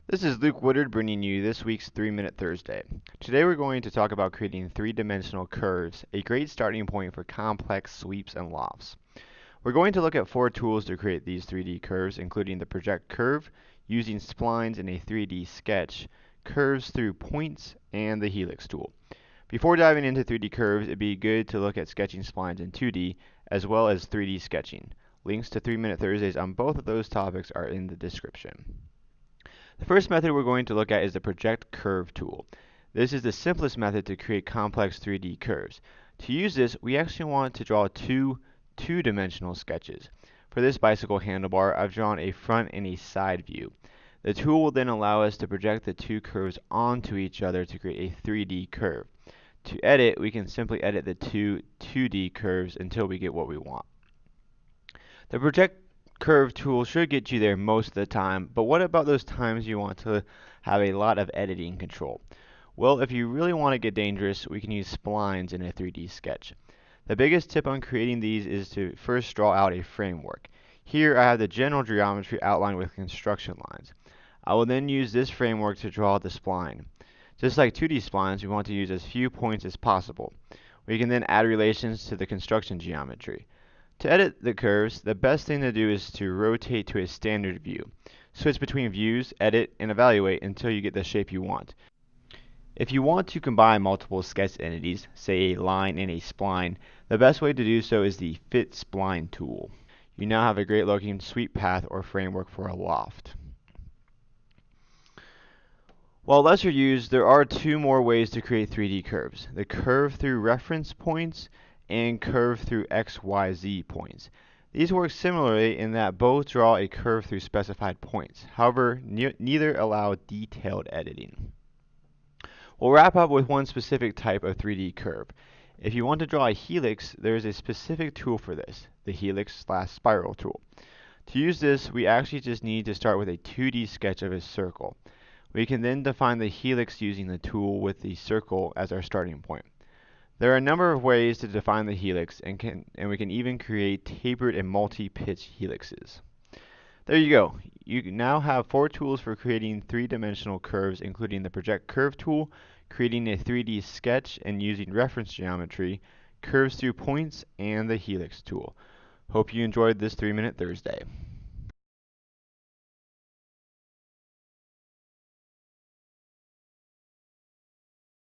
This is Luke Woodard bringing you this week's 3-Minute Thursday. Today we're going to talk about creating three-dimensional curves, a great starting point for complex sweeps and lofts. We're going to look at 4 tools to create these 3D curves, including the project curve, using splines in a 3D sketch, curves through points, and the Helix tool. Before diving into 3D curves, it'd be good to look at sketching splines in 2D as well as 3D sketching. Links to 3-Minute Thursdays on both of those topics are in the description. The first method we're going to look at is the project curve tool. This is the simplest method to create complex 3D curves. To use this, we actually want to draw two two-dimensional sketches. For this bicycle handlebar, I've drawn a front and a side view. The tool will then allow us to project the two curves onto each other to create a 3D curve. To edit, we can simply edit the two 2D curves until we get what we want. The project curve tool should get you there most of the time, but what about those times you want to have a lot of editing control? Well, if you really want to get dangerous, we can use splines in a 3D sketch. The biggest tip on creating these is to first draw out a framework. Here I have the general geometry outlined with construction lines. I will then use this framework to draw the spline. Just like 2D splines, we want to use as few points as possible. We can then add relations to the construction geometry. To edit the curves, the best thing to do is to rotate to a standard view. Switch between views, edit, and evaluate until you get the shape you want. If you want to combine multiple sketch entities, say a line and a spline, the best way to do so is the Fit Spline tool. You now have a great looking sweep path or framework for a loft. While lesser used, there are 2 more ways to create 3D curves: the curve through reference points and curve through XYZ points. These work similarly in that both draw a curve through specified points. However, neither allow detailed editing. We'll wrap up with one specific type of 3D curve. If you want to draw a helix, there is a specific tool for this, the Helix/Spiral tool. To use this, we actually just need to start with a 2D sketch of a circle. We can then define the helix using the tool with the circle as our starting point. There are a number of ways to define the helix, and we can even create tapered and multi-pitch helixes. There you go. You now have 4 tools for creating 3-dimensional curves, including the project curve tool, creating a 3D sketch and using reference geometry, curves through points, and the helix tool. Hope you enjoyed this 3-Minute Thursday.